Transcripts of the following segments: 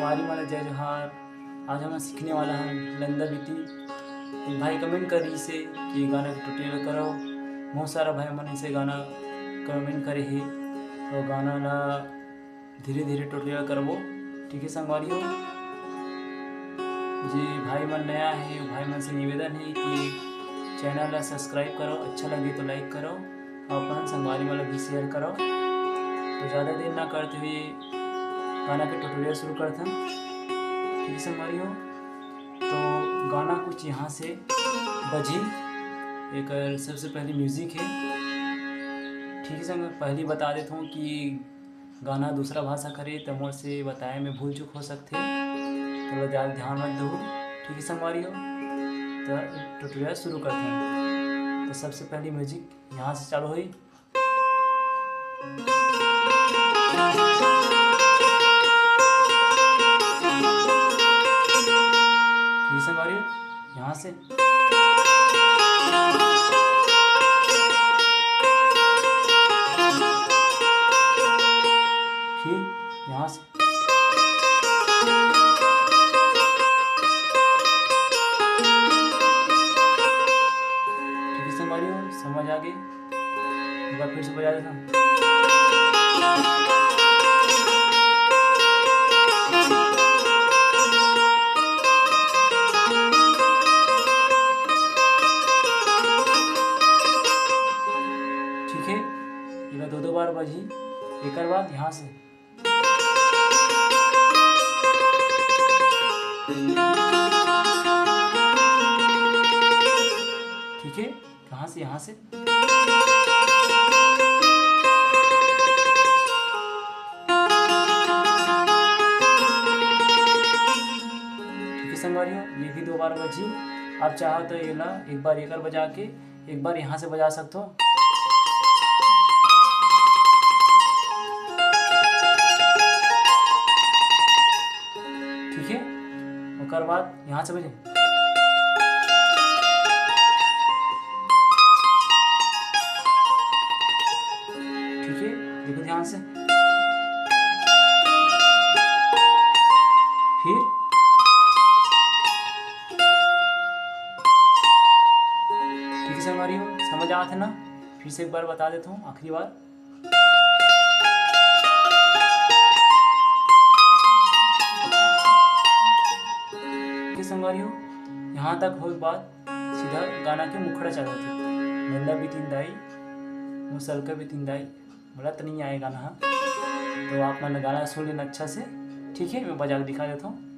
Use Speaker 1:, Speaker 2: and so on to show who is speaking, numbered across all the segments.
Speaker 1: संगवारी वाला जय जोहार। आज हम सीखने वाला हैं लंदा बीती। एक भाई कमेंट कर रही से कि गाना के ट्यूटोरियल करो। बहुत सारा भाई मन इसे गाना कमेंट करे है, तो गाना ला धीरे धीरे ट्यूटोरियल करबो। ठीक है संगवारी हो, जी भाई मन नया है भाई मन से निवेदन है कि चैनल ला सब्सक्राइब करो, अच्छा लगे तो लाइक करो, अपन संगवारी वाला भी शेयर करो। तो ज़्यादा देर ना करते हुए गाना के ट्यूटोरियल शुरू करते हैं। ठीक है संगवारी हो, तो गाना कुछ यहाँ से बजी। एक सबसे पहले म्यूज़िक है। ठीक है संग, पहले बता देता हूँ कि गाना दूसरा भाषा करे तो मोर से बताए में भूल चूक हो सकते, थोड़ा ध्यान मत दो। ठीक है संगवारी हो, तो ट्यूटोरियल शुरू करते हैं। तो सबसे पहले म्यूजिक यहाँ से चालू हुई। ठीक है संगवारी हो, यहाँ से फिर यहाँ से समझ आ गई। एक बार फिर से बजा देता हूँ। ठीक है, ये दो बार बजी। एक बाद यहाँ से ठीक है, कहाँ से यहाँ से संगवारी हो, ये भी 2 बार बजी। आप चाहो तो ये ला एक बार एक बजा के एक बार यहाँ से बजा सकते हो। ठीक है, उसके बाद यहाँ से बजे। ठीक है, देखो ध्यान से। फिर संगवारी हो, समझ आते ना? फिर से एक बार बता देता हूँ, आखिरी बार। संगवारी हो, यहाँ तक हो बाद सीधा गाना के मुखड़ा चला थे। नंदा भी तिंदाई मुसलका भी तिंदाई, बोला तो नहीं आएगा ना। तो आप मैंने गाना सुन लेना अच्छा से। ठीक है, मैं बजा के दिखा देता हूँ।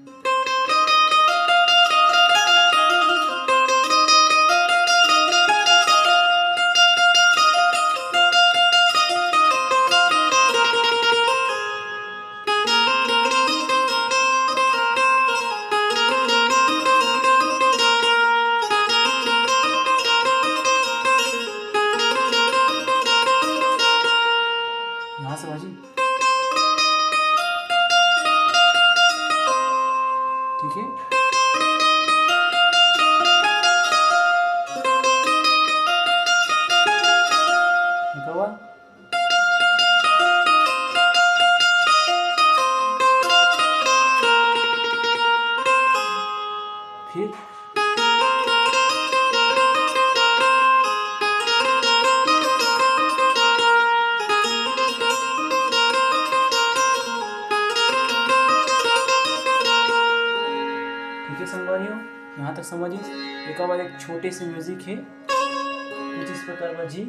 Speaker 1: यहाँ से बाजी। ठीक है, फिर संगवारी हो, यहाँ तक समझिए। एक बार एक छोटे से म्यूजिक है कुछ इस प्रकार बजी।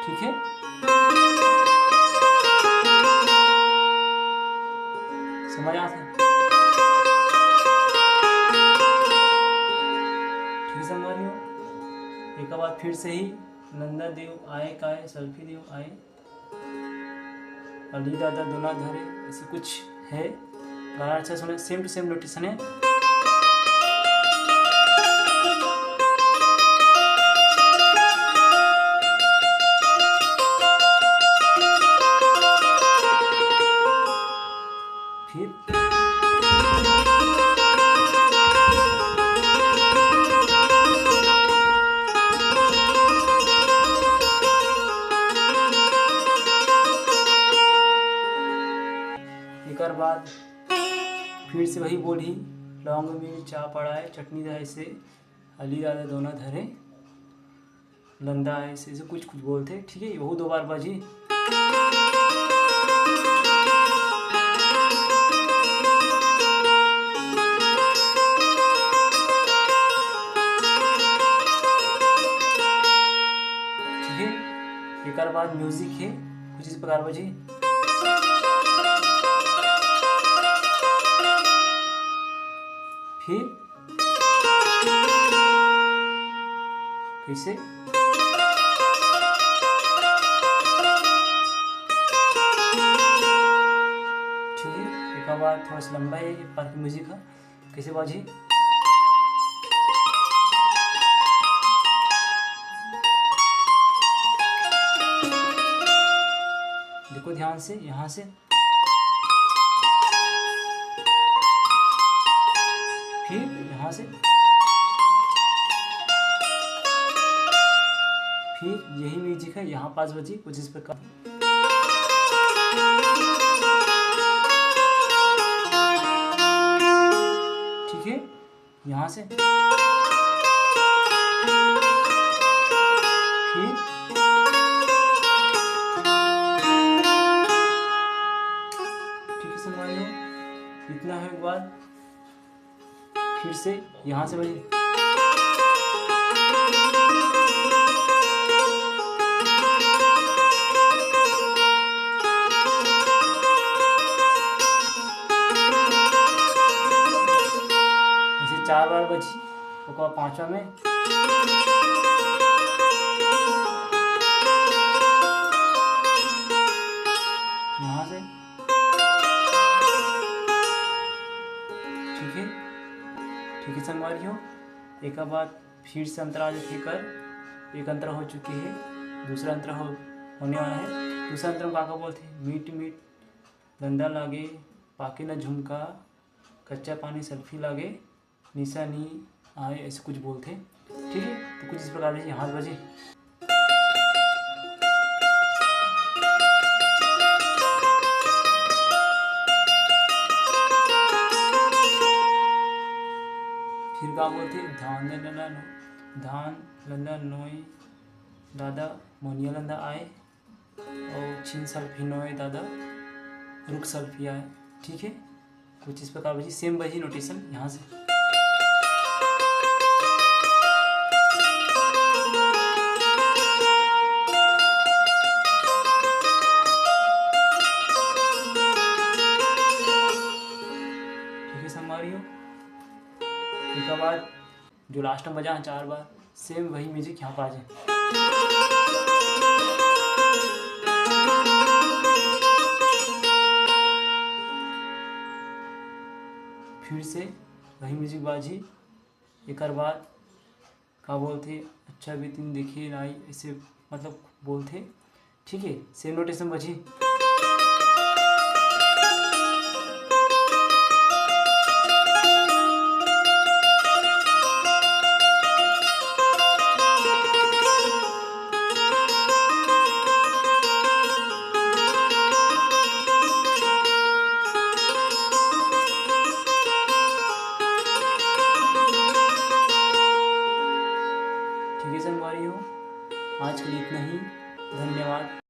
Speaker 1: ठीक है, समझ आता है। ठीक संगवारी हो, एक बार फिर से ही नंदा देव आए काए सल्फी देव आए अली दादा दोना धरे, ऐसे कुछ है। गाना अच्छा सुने, सेम टू सेम नोटेशन है। फिर फिर से वही बोली, लौंग मिर्च चा पड़ाए, चटनी दाए से हली दादा दोनों धरे, लंदा ऐसे कुछ कुछ बोलते। ठीक है, वो 2 बार बजी। ठीक है, एक बाद म्यूजिक है कुछ इस प्रकार बजी। फिर से ठीक है, एक बाद थोड़ा सा लंबा है पार्क म्यूजिक का। कैसे बाजी, देखो ध्यान से, यहाँ से फिर यहाँ से, फिर यही म्यूजिक है, यहाँ 5 बजी कुछ इस प्रकार। ठीक है, यहाँ से फिर ठीक है, सुन रही हो, इतना है। एक बार फिर से यहाँ से बजे, ऐसे 4 बार बजी। तो 5वां में यहाँ से। ठीक है, ठीक है संगवारियों, एक बाद फिर से अंतरा कर, एक अंतरा हो चुकी है, दूसरा अंतरा होने वाला है। दूसरा अंतरा में काका बोलते, मीट मीट धंधा लागे, पाके न झुमका, कच्चा पानी सेल्फी लागे, निशा नी आए, ऐसे कुछ बोलते। ठीक है, तो कुछ इस प्रकार से हाथ बजे। फिर का बोलते, धान लंदा नोई दादा मोनिया लंदा आए, और छिन सल्फी नोए दादा रुक सल्फी आए। ठीक है, कुछ इस प्रकार बजी, सेम बजी नोटेशन यहाँ से। ठीक है संगवारियों, इसके बाद जो लास्ट में बजा 4 बार, सेम वही म्यूजिक यहाँ पर आ जाए। फिर से वही म्यूजिक बाजी। एक बाद का बोलते, अच्छा भी तीन देखिए नाई, ऐसे मतलब बोलते। ठीक है, सेम नोटेशन बजी। ठीक है संगवारी हो, आज के लिए इतना ही। धन्यवाद।